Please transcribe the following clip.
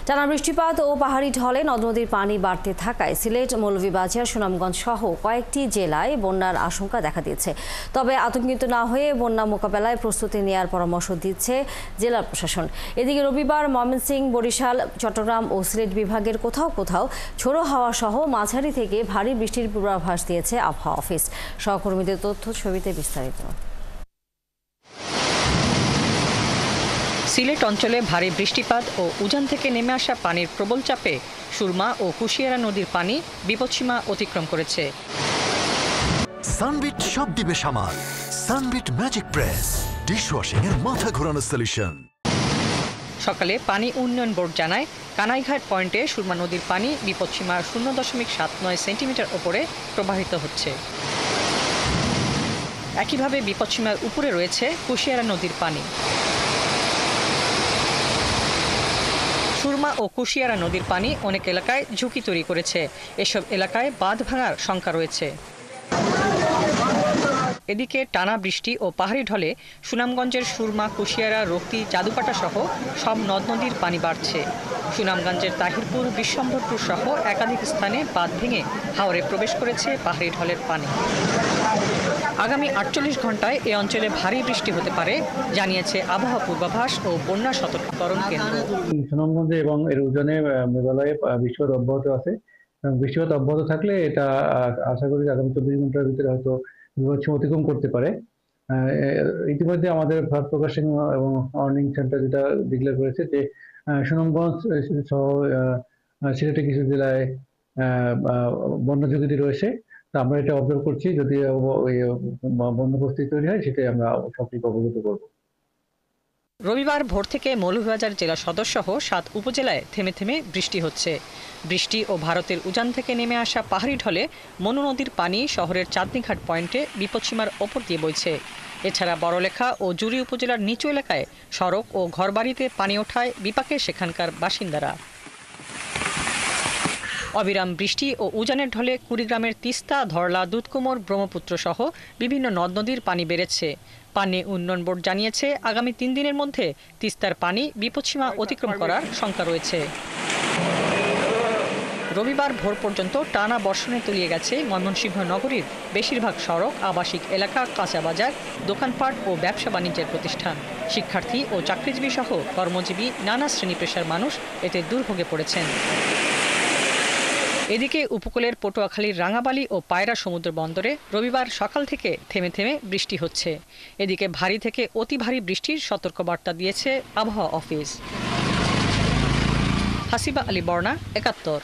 টানা বৃষ্টিপাত ও পাহাড়ি ঢলে নদ নদীর পানি বাড়তে থাকায় সিলেট, মৌলভীবাজার, সুনামগঞ্জ সহ কয়েকটি জেলায় বন্যার আশঙ্কা দেখা দিয়েছে। তবে আতঙ্কিত না হয়ে বন্যা মোকাবেলায় প্রস্তুতি নেওয়ার পরামর্শ দিচ্ছে জেলা প্রশাসন। এদিকে রবিবার ময়মনসিংহ, বরিশাল, চট্টগ্রাম ও সিলেট বিভাগের কোথাও কোথাও ঝোড়ো হাওয়া সহ মাঝারি থেকে ভারী বৃষ্টির পূর্বাভাস দিয়েছে আবহাওয়া অফিস। সহকর্মীদের তথ্য ছবিতে বিস্তারিত। সিলেট অঞ্চলে ভারী বৃষ্টিপাত ও উজান থেকে নেমে আসা পানির প্রবল চাপে সুরমা ও কুশিয়ারা নদীর পানি বিপদসীমা অতিক্রম করেছে। সানবিট সব দিবে সামাল। সানবিট ম্যাজিক প্রেস ডিশওয়াশিং এর মাথা ঘোরানো সলিউশন। সকালে পানি উন্নয়ন বোর্ড জানায়, কানাইঘাট পয়েন্টে সুরমা নদীর পানি বিপদসীমার 0.79 সেন্টিমিটার ওপরে প্রবাহিত হচ্ছে। একইভাবে বিপদসীমার উপরে রয়েছে কুশিয়ারা নদীর পানি। সুরমা ও কুশিয়ারা নদীর পানি অনেক এলাকায় ঝুঁকি তৈরি করেছে। এসব এলাকায় বাঁধ ভাঙার শঙ্কা রয়েছে। এদিকে টানা বৃষ্টি ও পাহাড়ি ঢলে সুনামগঞ্জের সুরমা, কুশিয়ারা, রক্তি, জাদুকাটা সহ সব নদ নদীর পানি বাড়ছে। সুনামগঞ্জের তাহিরপুর, বিশ্বম্ভরপুর সহ একাধিক স্থানে বাঁধ ভেঙে হাওরে প্রবেশ করেছে পাহাড়ি ঢলের পানি। আগামী 48 ঘন্টায় এ অঞ্চলে ভারী বৃষ্টি হতে পারে জানিয়েছে আবহাওয়া পূর্বাভাস ও বন্যা সতর্কীকরণ কেন্দ্র। সুনামগঞ্জে এবং এর উজানে মেঘালয়ে বৃষ্টিপাত অব্যাহত আছে। বৃষ্টিপাত অব্যাহত থাকলে এটা আশা করি আগামী 24 ঘন্টার ভিতরে হয়তো বিপদসীমা অতিক্রম করতে পারে। ইতিমধ্যে আমাদের ফ্লাড ফোরকাস্টিং এবং ওয়ার্নিং সেন্টার যেটা ডিক্লেয়ার করেছে যে সুনামগঞ্জ সহ সিলেটের কিছু জেলায় বন্যা ঝুঁকিতে রয়েছে। আমরা এটা অবজার্ভ করছি, যদি বন্যা পরিস্থিতি তৈরি হয় সেটাই আমরা সঠিক অবগত করব। রবিবার ভোর থেকে মৌলভীবাজার জেলা সদর সহ 7 উপজেলায় থেমে থেমে বৃষ্টি হচ্ছে। বৃষ্টি ও ভারতের উজান থেকে নেমে আসা পাহাড়ি ঢলে মনু নদীর পানি শহরের চাঁদনীঘাট পয়েন্টে বিপদসীমার ওপর দিয়ে বইছে। এছাড়া বড়লেখা ও জুড়ি উপজেলার নিচু এলাকায় সড়ক ও ঘরবাড়িতে পানি ওঠায় বিপাকে সেখানকার বাসিন্দারা। অবিরাম বৃষ্টি ও উজানের ঢলে কুড়িগ্রামের তিস্তা, ধরলা, দুধকুমোর, ব্রহ্মপুত্র সহ বিভিন্ন নদ নদীর পানি বেড়েছে। পানি উন্নয়ন বোর্ড জানিয়েছে, আগামী 3 দিনের মধ্যে তিস্তার পানি বিপদসীমা অতিক্রম করার শঙ্কা রয়েছে। রবিবার ভোর পর্যন্ত টানা বর্ষণে তলিয়ে গেছে ময়মনসিংহ নগরীর বেশিরভাগ সড়ক, আবাসিক এলাকা, কাঁচা বাজার, দোকানপাট ও ব্যবসা বাণিজ্যের প্রতিষ্ঠান। শিক্ষার্থী ও চাকরিজীবী সহ কর্মজীবী নানা শ্রেণী পেশার মানুষ এতে দুর্ভোগে পড়েছেন। এদিকে উপকূলের পটুয়াখালীর রাঙাবালি ও পায়রা সমুদ্র বন্দরে রবিবার সকাল থেকে থেমে থেমে বৃষ্টি হচ্ছে। এদিকে ভারী থেকে অতি ভারী বৃষ্টির সতর্কবার্তা দিয়েছে আবহাওয়া অফিস। হাসিবা আলী বর্ণা, ৭১।